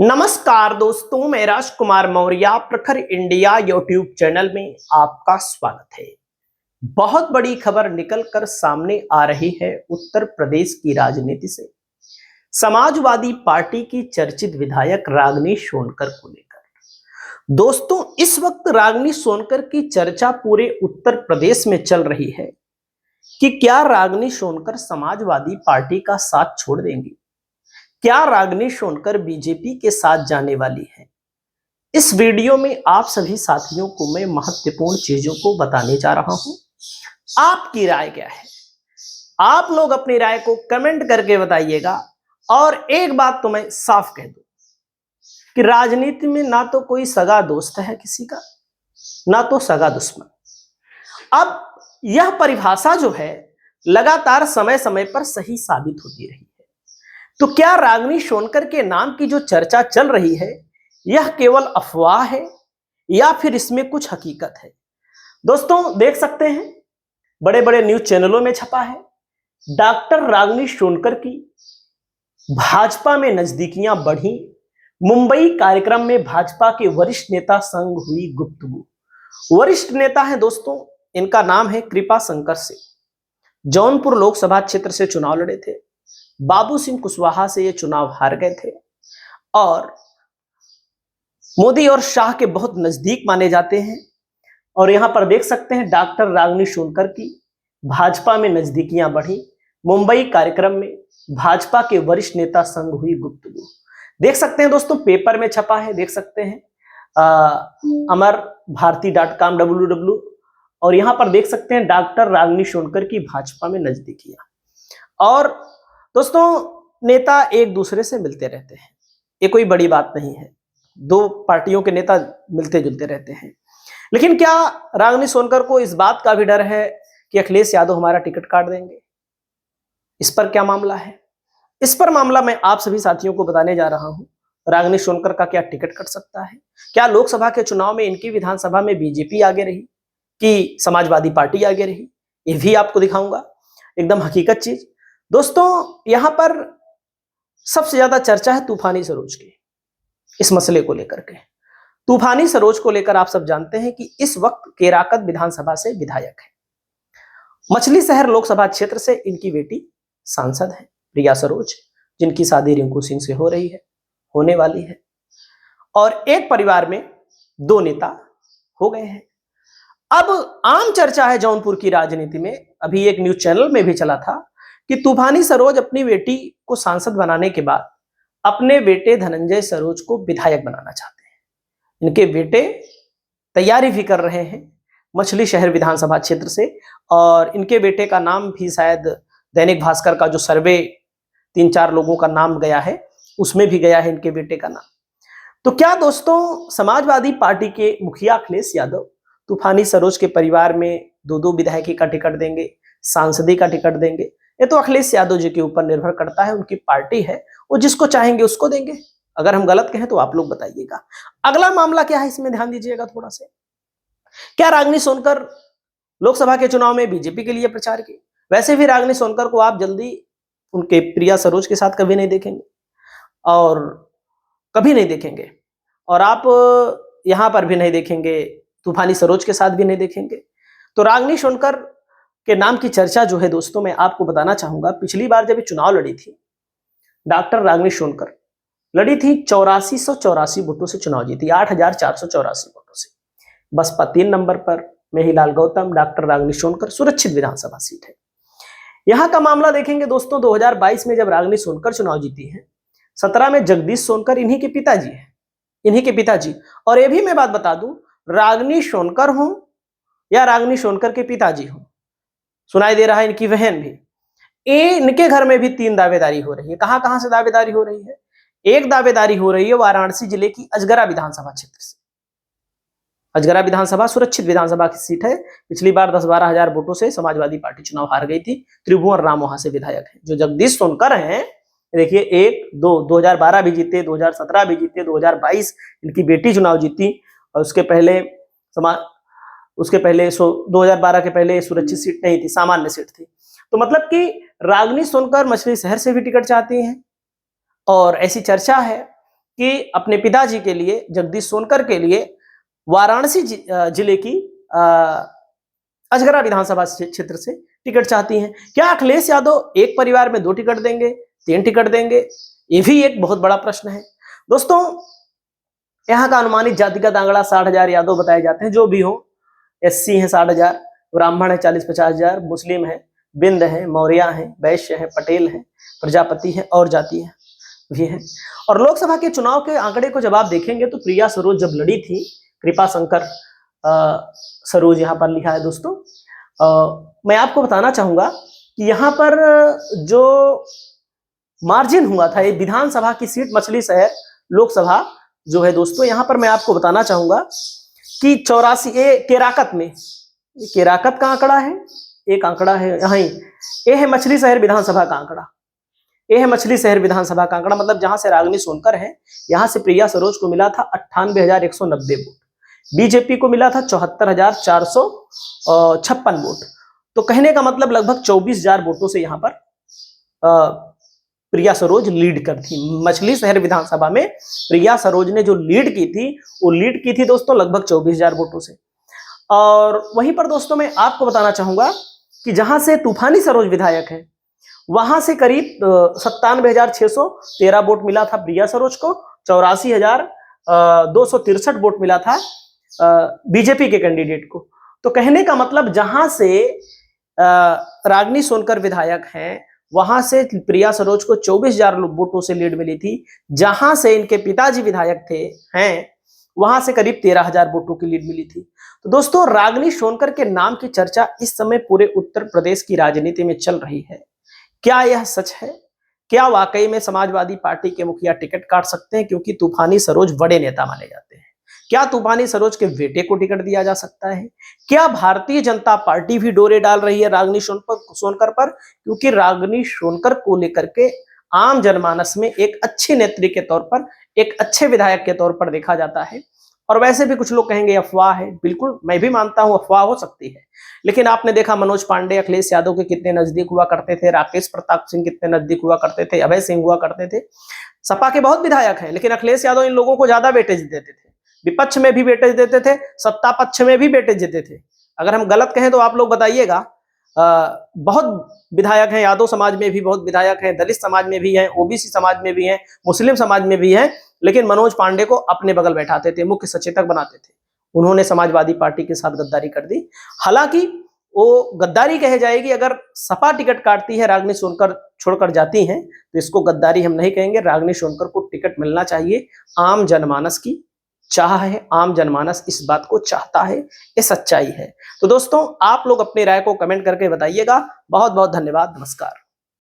नमस्कार दोस्तों, मैं राजकुमार मौर्य प्रखर इंडिया यूट्यूब चैनल में आपका स्वागत है। बहुत बड़ी खबर निकलकर सामने आ रही है उत्तर प्रदेश की राजनीति से। समाजवादी पार्टी की चर्चित विधायक रागिनी सोनकर को लेकर दोस्तों, इस वक्त रागिनी सोनकर की चर्चा पूरे उत्तर प्रदेश में चल रही है कि क्या रागिनी सोनकर समाजवादी पार्टी का साथ छोड़ देंगी। क्या रागिनी सोनकर बीजेपी के साथ जाने वाली है। इस वीडियो में आप सभी साथियों को मैं महत्वपूर्ण चीजों को बताने जा रहा हूं। आपकी राय क्या है? आप लोग अपनी राय को कमेंट करके बताइएगा। और एक बात तो मैं साफ कह दूं कि राजनीति में ना तो कोई सगा दोस्त है किसी का, ना तो सगा दुश्मन। अब यह परिभाषा जो है लगातार समय समय पर सही साबित होती रही। तो क्या रागिनी सोनकर के नाम की जो चर्चा चल रही है यह केवल अफवाह है या फिर इसमें कुछ हकीकत है? दोस्तों, देख सकते हैं बड़े बड़े न्यूज चैनलों में छपा है, डॉक्टर रागिनी सोनकर की भाजपा में नजदीकियां बढ़ी, मुंबई कार्यक्रम में भाजपा के वरिष्ठ नेता संग हुई गुफ्तगू। वरिष्ठ नेता है दोस्तों, इनका नाम है कृपा शंकर सिंह। जौनपुर लोकसभा क्षेत्र से चुनाव लड़े थे, बाबू सिंह कुशवाहा से ये चुनाव हार गए थे और मोदी और शाह के बहुत नजदीक माने जाते हैं। और यहां पर देख सकते हैं डॉक्टर रागिनी सोनकर की भाजपा में नजदीकियां बढ़ी, मुंबई कार्यक्रम में भाजपा के वरिष्ठ नेता संग हुई गुफ्तगू। देख सकते हैं दोस्तों, पेपर में छपा है, देख सकते हैं अमर भारती.com www। और यहां पर देख सकते हैं डॉक्टर रागिनी सोनकर की भाजपा में नजदीकियां। और दोस्तों, नेता एक दूसरे से मिलते रहते हैं, ये कोई बड़ी बात नहीं है। दो पार्टियों के नेता मिलते जुलते रहते हैं। लेकिन क्या रागिनी सोनकर को इस बात का भी डर है कि अखिलेश यादव हमारा टिकट काट देंगे? इस पर क्या मामला है? इस पर मामला मैं आप सभी साथियों को बताने जा रहा हूं। रागिनी सोनकर का क्या टिकट कट सकता है? क्या लोकसभा के चुनाव में इनकी विधानसभा में बीजेपी आगे रही कि समाजवादी पार्टी आगे रही? ये भी आपको दिखाऊंगा, एकदम हकीकत चीज। दोस्तों, यहां पर सबसे ज्यादा चर्चा है तूफानी सरोज की। इस मसले को लेकर के, तूफानी सरोज को लेकर आप सब जानते हैं कि इस वक्त केराकत विधानसभा से विधायक है। मछली शहर लोकसभा क्षेत्र से इनकी बेटी सांसद है प्रिया सरोज, जिनकी शादी रिंकू सिंह से हो रही है, होने वाली है। और एक परिवार में दो नेता हो गए हैं। अब आम चर्चा है जौनपुर की राजनीति में, अभी एक न्यूज चैनल में भी चला था कि तूफानी सरोज अपनी बेटी को सांसद बनाने के बाद अपने बेटे धनंजय सरोज को विधायक बनाना चाहते हैं। इनके बेटे तैयारी भी कर रहे हैं मछली शहर विधानसभा क्षेत्र से, और इनके बेटे का नाम भी शायद दैनिक भास्कर का जो सर्वे 3-4 लोगों का नाम गया है उसमें भी गया है इनके बेटे का नाम। तो क्या दोस्तों, समाजवादी पार्टी के मुखिया अखिलेश यादव तूफानी सरोज के परिवार में दो विधायकी का टिकट देंगे, सांसदी का टिकट देंगे? ये तो अखिलेश यादव जी के ऊपर निर्भर करता है, उनकी पार्टी है, वो जिसको चाहेंगे उसको देंगे। अगर हम गलत कहें तो आप लोग बताइएगा। अगला मामला क्या है, इसमें ध्यान दीजिएगा थोड़ा से। क्या रागिनी सोनकर लोकसभा के चुनाव में बीजेपी के लिए प्रचार की? वैसे भी रागिनी सोनकर को आप जल्दी उनके प्रिया सरोज के साथ कभी नहीं देखेंगे, और कभी नहीं देखेंगे। और आप यहां पर भी नहीं देखेंगे, तूफानी सरोज के साथ भी नहीं देखेंगे। तो रागिनी सोनकर के नाम की चर्चा जो है दोस्तों, मैं आपको बताना चाहूंगा, पिछली बार जब चुनाव लड़ी थी डॉक्टर रागिनी सोनकर, लड़ी थी 8484 वोटों से चुनाव जीती, 8484 वोटों से। बसपा 3 नंबर पर, मेहीलाल गौतम, डॉक्टर रागिनी सोनकर, सुरक्षित विधानसभा सीट है। यहां का मामला देखेंगे दोस्तों, 2022 में जब रागिनी सोनकर चुनाव जीती है, 17 में जगदीश सोनकर इन्हीं के पिताजी है, इन्हीं के पिताजी। और ये भी मैं बात बता दूं, रागिनी सोनकर हो या रागिनी सोनकर के पिताजी हो, सुनाई दे रहा है इनकी बहन भी, इनके घर में भी 3 दावेदारी हो रही है। कहां कहां से दावेदारी हो रही है? एक दावेदारी हो रही है वाराणसी जिले की अजगरा विधानसभा क्षेत्र से। अजगरा विधानसभा सुरक्षित विधानसभा की सीट है। पिछली बार 10-12 हजार वोटों से समाजवादी पार्टी चुनाव हार गई थी। त्रिभुवन राम वहां से विधायक है। जो जगदीश सोनकर हैं, देखिए 2012 भी जीते, 2017 भी जीते, 2022 इनकी बेटी चुनाव जीती, और उसके पहले 2012 के पहले सुरक्षित सीट नहीं थी, सामान्य सीट थी। तो मतलब कि रागिनी सोनकर मछली शहर से भी टिकट चाहती हैं, और ऐसी चर्चा है कि अपने पिताजी के लिए, जगदीश सोनकर के लिए वाराणसी जिले की अजगरा विधानसभा क्षेत्र से टिकट चाहती हैं। क्या अखिलेश यादव एक परिवार में 2 टिकट देंगे, 3 टिकट देंगे? ये भी एक बहुत बड़ा प्रश्न है। दोस्तों, यहाँ का अनुमानित जातिगत आंकड़ा 60,000 यादव बताए जाते हैं। जो भी हो, एससी है 60,000, ब्राह्मण है 40-50,000, मुस्लिम है, बिंद है, मौर्य है, वैश्य है, पटेल है, प्रजापति है और जाति है भी है। और लोकसभा के चुनाव के आंकड़े को जब आप देखेंगे तो प्रिया सरोज जब लड़ी थी, कृपा शंकर सरोज यहाँ पर लिखा है दोस्तों। मैं आपको बताना चाहूंगा कि यहाँ पर जो मार्जिन हुआ था, ये विधानसभा की सीट मछली शहर लोकसभा जो है दोस्तों, यहाँ पर मैं आपको बताना चाहूंगा कि 84 केराकत में, केराकत का आंकड़ा है, एक आंकड़ा है यहाँ, ये है मछली शहर विधानसभा का आंकड़ा। ये है मछली शहर विधानसभा का आंकड़ा, मतलब जहां से रागिनी सोनकर है, यहां से प्रिया सरोज को मिला था 98,190 वोट, बीजेपी को मिला था 74,456 वोट। तो कहने का मतलब लगभग 24,000 वोटों से यहाँ पर प्रिया सरोज लीड कर थी। मछली शहर विधानसभा में प्रिया सरोज ने जो लीड की थी, वो लीड की थी दोस्तों लगभग 24,000 वोटों से। और वहीं पर दोस्तों मैं आपको बताना चाहूंगा कि जहां से तूफानी सरोज विधायक है, वहां से करीब 97,613 वोट मिला था प्रिया सरोज को, 84,263 वोट मिला था बीजेपी के कैंडिडेट को। तो कहने का मतलब जहां से रागिनी सोनकर विधायक हैं, वहां से प्रिया सरोज को 24,000 वोटों से लीड मिली थी। जहां से इनके पिताजी विधायक हैं, वहां से करीब 13,000 वोटों की लीड मिली थी। तो दोस्तों, रागिनी सोनकर के नाम की चर्चा इस समय पूरे उत्तर प्रदेश की राजनीति में चल रही है। क्या यह सच है? क्या वाकई में समाजवादी पार्टी के मुखिया टिकट काट सकते हैं? क्योंकि तूफानी सरोज बड़े नेता माने जाते हैं। क्या तूफानी सरोज के बेटे को टिकट दिया जा सकता है? क्या भारतीय जनता पार्टी भी डोरे डाल रही है रागिनी सोनकर पर? क्योंकि रागिनी सोनकर को लेकर के आम जनमानस में एक अच्छे नेत्री के तौर पर, एक अच्छे विधायक के तौर पर देखा जाता है। और वैसे भी कुछ लोग कहेंगे अफवाह है, बिल्कुल मैं भी मानता हूं अफवाह हो सकती है, लेकिन आपने देखा मनोज पांडे अखिलेश यादव के कितने नजदीक हुआ करते थे, राकेश प्रताप सिंह कितने नजदीक हुआ करते थे, अभय सिंह हुआ करते थे। सपा के बहुत विधायक हैं, लेकिन अखिलेश यादव इन लोगों को ज्यादा वेटेज देते थे, विपक्ष में भी वेटेज देते थे, सत्ता पक्ष में भी वेटेज देते थे। अगर हम गलत कहें तो आप लोग बताइएगा। बहुत विधायक हैं, यादव समाज में भी बहुत विधायक हैं, दलित समाज में भी हैं, ओबीसी समाज में भी हैं, मुस्लिम समाज में भी हैं, लेकिन मनोज पांडे को अपने बगल बैठाते थे, मुख्य सचेतक बनाते थे। उन्होंने समाजवादी पार्टी के साथ गद्दारी कर दी। हालांकि वो गद्दारी कहे जाएगी, अगर सपा टिकट काटती है, रागिनी सोनकर छोड़कर जाती हैं, तो इसको गद्दारी हम नहीं कहेंगे। रागिनी सोनकर को टिकट मिलना चाहिए, आम जनमानस की चाह है, आम जनमानस इस बात को चाहता है, ये सच्चाई है। तो दोस्तों, आप लोग अपनी राय को कमेंट करके बताइएगा। बहुत बहुत धन्यवाद, नमस्कार।